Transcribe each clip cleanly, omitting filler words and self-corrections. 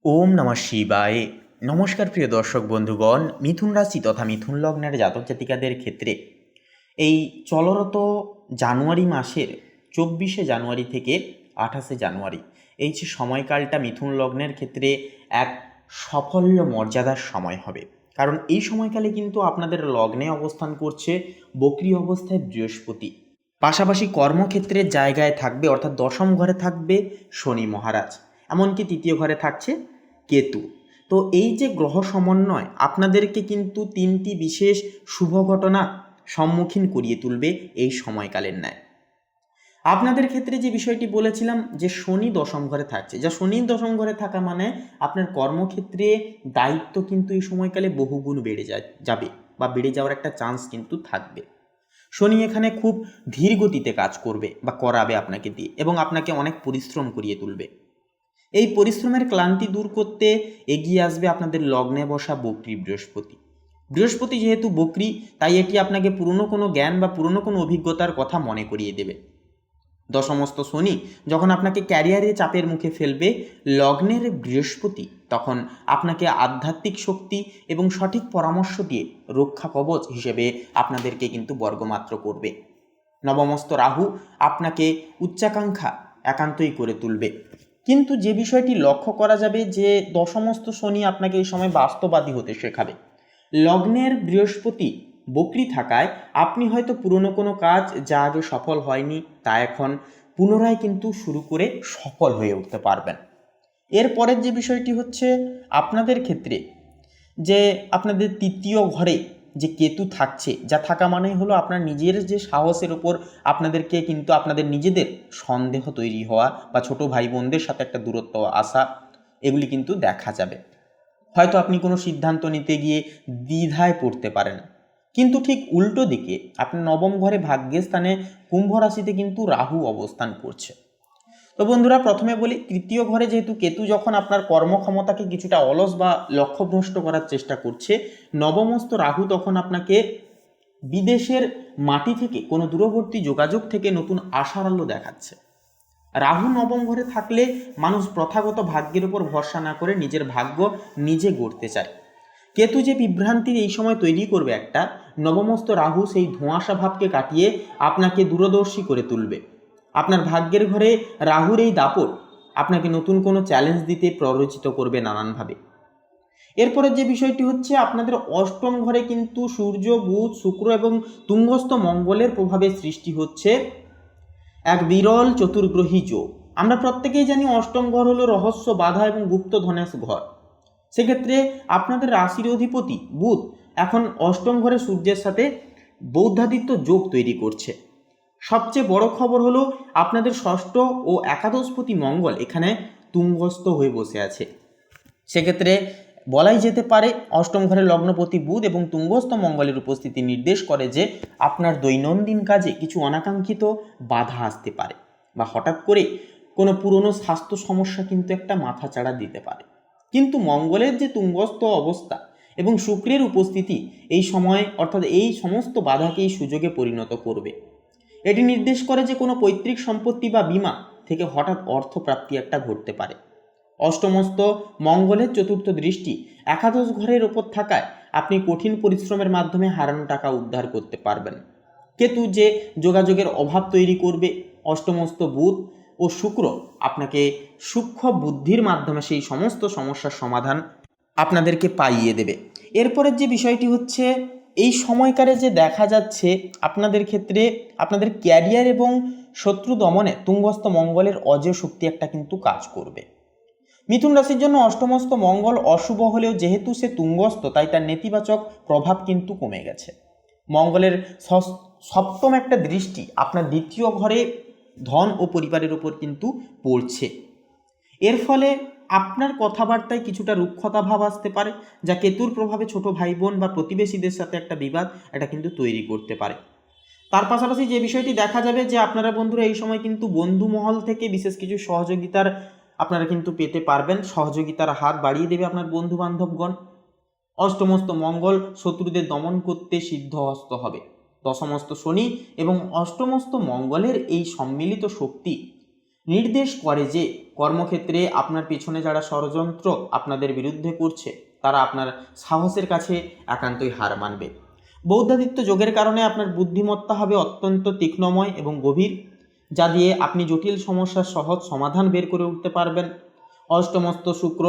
ওম নমঃ শিবায়। নমস্কার প্রিয় দর্শক বন্ধুগণ, মিথুন রাশি তথা মিথুন লগ্নের জাতক জাতিকাদের ক্ষেত্রে এই চলরত জানুয়ারি মাসের 24শে জানুয়ারি থেকে 28শে জানুয়ারি এই যে সময়কালটা মিথুন লগ্নের ক্ষেত্রে এক সাফল্য মর্যাদার সময় হবে। কারণ এই সময়কালে কিন্তু আপনাদের লগ্নে অবস্থান করছে বক্রী অবস্থায় বৃহস্পতি, পাশাপাশি কর্মক্ষেত্রের জায়গায় থাকবে অর্থাৎ দশম ঘরে থাকবে শনি মহারাজ, এমনকি তৃতীয় ঘরে থাকছে কেতু। তো এই যে গ্রহ সমন্বয় আপনাদেরকে কিন্তু তিনটি বিশেষ শুভ ঘটনা সম্মুখীন করিয়ে তুলবে এই সময়কালের ন্যায়। আপনাদের ক্ষেত্রে যে বিষয়টি বলেছিলাম যে শনি দশম ঘরে থাকছে, যা শনি দশম ঘরে থাকা মানে আপনার কর্মক্ষেত্রে দায়িত্ব কিন্তু এই সময়কালে বহুগুণ বেড়ে যাবে বা বেড়ে যাওয়ার একটা চান্স কিন্তু থাকবে। শনি এখানে খুব ধীর গতিতে কাজ করবে বা করাবে আপনাকে দিয়ে, এবং আপনাকে অনেক পরিশ্রম করিয়ে তুলবে। এই পরিশ্রমের ক্লান্তি দূর করতে এগিয়ে আসবে আপনাদের লগ্নে বসা বক্রী বৃহস্পতি। বৃহস্পতি যেহেতু বক্রী, তাই এটি আপনাকে পুরনো কোনো জ্ঞান বা পুরনো কোনো অভিজ্ঞতার কথা মনে করিয়ে দেবে। দশমস্ত শনি যখন আপনাকে ক্যারিয়ারে চাপের মুখে ফেলবে, লগ্নের বৃহস্পতি তখন আপনাকে আধ্যাত্মিক শক্তি এবং সঠিক পরামর্শ দিয়ে রক্ষা কবচ হিসেবে আপনাদেরকে কিন্তু বর্গমাত্র করবে। নবমস্ত রাহু আপনাকে উচ্চাকাঙ্ক্ষা একান্তই করে তুলবে। কিন্তু যে বিষয়টি লক্ষ্য করা যাবে যে দশমস্ত শনি আপনাকে এই সময় বাস্তববাদী হতে শেখাবে। লগ্নের বৃহস্পতি বক্রী থাকায় আপনি হয়তো পুরনো কোনো কাজ যা আগে সফল হয়নি তা এখন পুনরায় কিন্তু শুরু করে সফল হয়ে উঠতে পারবেন। এরপরের যে বিষয়টি হচ্ছে আপনাদের ক্ষেত্রে যে আপনাদের তৃতীয় ঘরে যে কেতু থাকছে, যা থাকা মানেই হলো আপনার নিজের যে সাহসের উপর আপনাদেরকে কিন্তু আপনাদের নিজেদের সন্দেহ তৈরি হওয়া বা ছোট ভাই বোনদের সাথে একটা দূরত্ব আসা, এগুলি কিন্তু দেখা যাবে। হয়তো আপনি কোনো সিদ্ধান্ত নিতে গিয়ে দ্বিধায় পড়তে পারেন। কিন্তু ঠিক উল্টো দিকে আপনার নবম ঘরে ভাগ্যের স্থানে কুম্ভ রাশিতে কিন্তু রাহু অবস্থান করছে। তো বন্ধুরা, প্রথমে বলি, তৃতীয় ঘরে যেহেতু কেতু যখন আপনার কর্মক্ষমতাকে কিছুটা অলস বা লক্ষ্যভ্রষ্ট করার চেষ্টা করছে, নবমস্ত রাহু তখন আপনাকে বিদেশের মাটি থেকে কোনো দূরবর্তী যোগাযোগ থেকে নতুন আশার আলো দেখাচ্ছে। রাহু নবম ঘরে থাকলে মানুষ প্রথাগত ভাগ্যের উপর ভরসা না করে নিজের ভাগ্য নিজে গড়তে চায়। কেতু যে বিভ্রান্তির এই সময় তৈরি করবে একটা, নবমস্ত রাহু সেই ধোঁয়াশা ভাবকে কাটিয়ে আপনাকে দূরদর্শী করে তুলবে। আপনার ভাগ্যের ঘরে রাহুর এই দাপট আপনাকে নতুন কোনো চ্যালেঞ্জ দিতে প্ররোচিত করবে নানানভাবে। এরপরের যে বিষয়টি হচ্ছে আপনাদের অষ্টম ঘরে কিন্তু সূর্য, বুধ, শুক্র এবং তুঙ্গস্থ মঙ্গলের প্রভাবে সৃষ্টি হচ্ছে এক বিরল চতুর্গ্রহী যোগ। আমরা প্রত্যেকেই জানি অষ্টম ঘর হলো রহস্য, বাধা এবং গুপ্ত ধনের ঘর। সেক্ষেত্রে আপনাদের রাশির অধিপতি বুধ এখন অষ্টম ঘরে সূর্যের সাথে বৌদ্ধাদিত্য যোগ তৈরি করছে। সবচেয়ে বড় খবর হলো আপনাদের ষষ্ঠ ও একাদশপতি মঙ্গল এখানে তুঙ্গস্থ হয়ে বসে আছে। সেক্ষেত্রে বলাই যেতে পারে অষ্টম ঘরের লগ্নপতি বুধ এবং তুঙ্গস্থ মঙ্গলের উপস্থিতি নির্দেশ করে যে আপনার দৈনন্দিন কাজে কিছু অনাকাঙ্ক্ষিত বাধা আসতে পারে বা হঠাৎ করে কোনো পুরনো স্বাস্থ্য সমস্যা কিন্তু একটা মাথাচাড়া দিতে পারে। কিন্তু মঙ্গলের যে তুঙ্গস্থ অবস্থা এবং শুক্রের উপস্থিতি এই সময় অর্থাৎ এই সমস্ত বাধাকেই সুযোগে পরিণত করবে। এটি নির্দেশ করে যে কোনো পৈতৃক সম্পত্তি বা বীমা থেকে হঠাৎ অর্থপ্রাপ্তি একটা ঘটতে পারে। অষ্টমস্ত মঙ্গলের চতুর্থ দৃষ্টি একাদশ ঘরের ওপর থাকায় আপনি কঠিন পরিশ্রমের মাধ্যমে হারানো টাকা উদ্ধার করতে পারবেন। কেতু যে যোগাযোগের অভাব তৈরি করবে, অষ্টমস্ত বুধ ও শুক্র আপনাকে সূক্ষ্ম বুদ্ধির মাধ্যমে সেই সমস্ত সমস্যার সমাধান আপনাদেরকে পাইয়ে দেবে। এরপরের যে বিষয়টি হচ্ছে এই সময়কালে যে দেখা যাচ্ছে আপনাদের ক্ষেত্রে আপনাদের ক্যারিয়ার এবং শত্রু দমনে তুঙ্গস্থ মঙ্গলের অজেয় শক্তি একটা কিন্তু কাজ করবে। মিথুন রাশির জন্য অষ্টমস্ত মঙ্গল অশুভ হলেও যেহেতু সে তুঙ্গস্থ, তাই তার নেতিবাচক প্রভাব কিন্তু কমে গেছে। মঙ্গলের সপ্তম একটা দৃষ্টি আপনার দ্বিতীয় ঘরে ধন ও পরিবারের উপর কিন্তু পড়ছে। এর ফলে আপনার কথাবার্তায় কিছুটা রুক্ষতা ভাব আসতে পারে, যা কেতুর প্রভাবে ছোট ভাই বোন বা প্রতিবেশীদের সাথে একটা বিবাদ এটা কিন্তু তৈরি করতে পারে। তার পাশাপাশি যে বিষয়টি দেখা যাবে যে আপনারা বন্ধুরা এই সময় কিন্তু বন্ধু মহল থেকে বিশেষ কিছু সহযোগিতার আপনারা কিন্তু পেতে পারবেন। সহযোগিতার হাত বাড়িয়ে দেবে আপনার বন্ধু বান্ধবগণ। অষ্টমস্ত মঙ্গল শত্রুদের দমন করতে সিদ্ধহস্ত হবে। দশমস্ত শনি এবং অষ্টমস্ত মঙ্গলের এই সম্মিলিত শক্তি নির্দেশ করে যে কর্মক্ষেত্রে আপনার পিছনে যারা ষড়যন্ত্র আপনাদের বিরুদ্ধে করছে তারা আপনার সাহসের কাছে একান্তই হার মানবে। বৌদ্ধাদিত্য যোগের কারণে আপনার বুদ্ধিমত্তা হবে অত্যন্ত তীক্ষ্ণময় এবং গভীর, যা দিয়ে আপনি জটিল সমস্যার সহজ সমাধান বের করে উঠতে পারবেন। অষ্টমস্ত শুক্র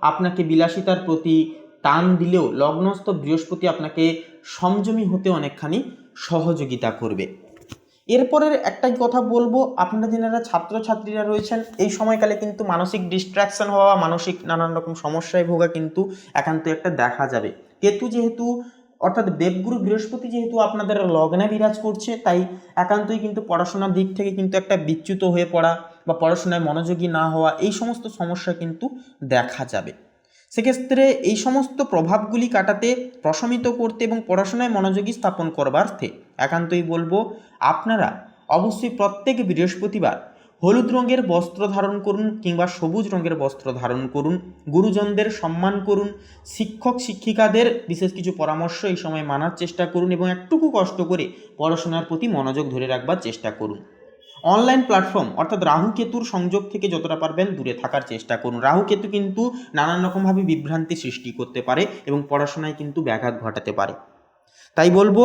আপনাকে বিলাসিতার প্রতি টান দিলেও লগ্নস্থ বৃহস্পতি আপনাকে সংযমী হতে অনেকখানি সহযোগিতা করবে। এরপরের একটাই কথা বলবো, আপনারা যারা ছাত্রছাত্রীরা রয়েছেন এই সময়কালে কিন্তু মানসিক ডিস্ট্র্যাকশন হওয়া, মানসিক নানান রকম সমস্যায় ভোগা কিন্তু একান্ত একটা দেখা যাবে। কেতু যেহেতু অর্থাৎ দেবগুরু বৃহস্পতি যেহেতু আপনাদের লগ্নে বিরাজ করছে, তাই একান্তই কিন্তু পড়াশোনার দিক থেকে কিন্তু একটা বিচ্যুত হয়ে পড়া বা পড়াশোনায় মনোযোগী না হওয়া, এই সমস্ত সমস্যা কিন্তু দেখা যাবে। সেক্ষেত্রে এই সমস্ত প্রভাবগুলি কাটাতে, প্রশমিত করতে এবং পড়াশোনায় মনোযোগী স্থাপন করবার্থে একান্তই বলবো আপনারা অবশ্যই প্রত্যেক বৃহস্পতিবার হলুদ রঙের বস্ত্র ধারণ করুন কিংবা সবুজ রঙের বস্ত্র ধারণ করুন, গুরুজনদের সম্মান করুন, শিক্ষক শিক্ষিকাদের বিশেষ কিছু পরামর্শ এই সময় মানার চেষ্টা করুন এবং একটুকু কষ্ট করে পড়াশোনার প্রতি মনোযোগ ধরে রাখবার চেষ্টা করুন। অনলাইন প্ল্যাটফর্ম অর্থাৎ রাহু কেতুর সংযোগ থেকে যতটা পারবেন দূরে থাকার চেষ্টা করুন। রাহু কেতু কিন্তু নানান রকমভাবে বিভ্রান্তি সৃষ্টি করতে পারে এবং পড়াশোনায় কিন্তু ব্যাঘাত ঘটাতে পারে। তাই বলবো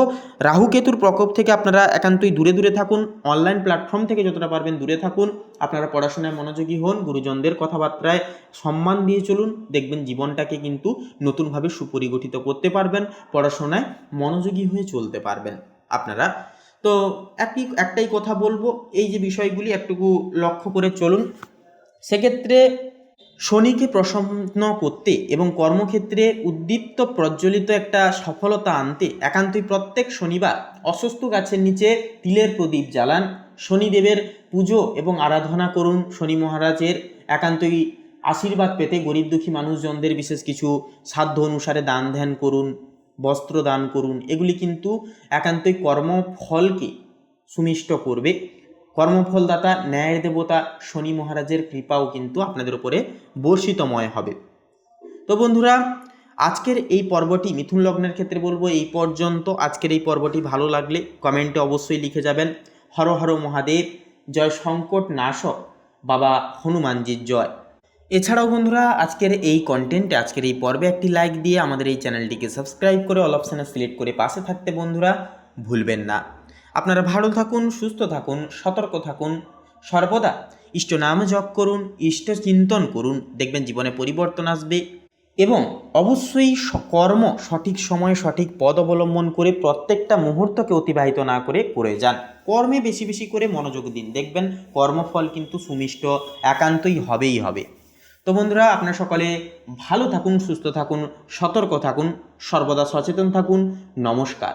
রাহু কেতুর প্রকোপ থেকে আপনারা একান্তই দূরে দূরে থাকুন, অনলাইন প্ল্যাটফর্ম থেকে যতটা পারবেন দূরে থাকুন, আপনারা পড়াশোনায় মনোযোগী হন, গুরুজনদের কথাবার্তায় সম্মান দিয়ে চলুন, দেখবেন জীবনটাকে কিন্তু নতুনভাবে সুপরিগঠিত করতে পারবেন, পড়াশোনায় মনোযোগী হয়ে চলতে পারবেন আপনারা। তো একটাই কথা বলবো, এই যে বিষয়গুলি একটুকু লক্ষ্য করে চলুন। সেক্ষেত্রে শনিকে প্রসন্ন করতে এবং কর্মক্ষেত্রে উদ্দীপ্ত প্রজ্বলিত একটা সফলতা আনতে একান্তই প্রত্যেক শনিবার অশ্বত্থ গাছের নিচে তিলের প্রদীপ জ্বালান, শনিদেবের পুজো এবং আরাধনা করুন, শনি মহারাজের একান্তই আশীর্বাদ পেতে গরিব দুঃখী মানুষজনদের বিশেষ কিছু সাধ্য অনুসারে দান ধ্যান করুন, বস্ত্র দান করুন। এগুলি কিন্তু একান্তই কর্মফলকে সুমিষ্ট করবে। কর্মফলদাতা ন্যায়ের দেবতা শনি মহারাজের কৃপাও কিন্তু আপনাদের উপরে বর্ষিতময় হবে। তো বন্ধুরা, আজকের এই পর্বটি মিথুন লগ্নের ক্ষেত্রে বলবো এই পর্যন্ত। আজকের এই পর্বটি ভালো লাগলে কমেন্টে অবশ্যই লিখে যাবেন হর হর মহাদেব, জয় সংকট নাশক বাবা হনুমানজির জয়। এছাড়াও বন্ধুরা আজকের এই কন্টেন্টে, আজকের এই পর্বে একটি লাইক দিয়ে আমাদের এই চ্যানেলটিকে সাবস্ক্রাইব করে অল অপশানে সিলেক্ট করে পাশে থাকতে বন্ধুরা ভুলবেন না। আপনারা ভালো থাকুন, সুস্থ থাকুন, সতর্ক থাকুন, সর্বদা ইষ্ট নাম জপ করুন, ইষ্ট চিন্তন করুন, দেখবেন জীবনে পরিবর্তন আসবে। এবং অবশ্যই কর্ম সঠিক সময়ে সঠিক পদ অবলম্বন করে প্রত্যেকটা মুহূর্তকে অতিবাহিত না করে যান। কর্মে বেশি বেশি করে মনোযোগ দিন, দেখবেন কর্মফল কিন্তু সুমিষ্ট একান্তই হবেই হবে। তো বন্ধুরা, আপনারা সকলে ভালো থাকুন, সুস্থ থাকুন, সতর্ক থাকুন, সর্বদা সচেতন থাকুন। নমস্কার।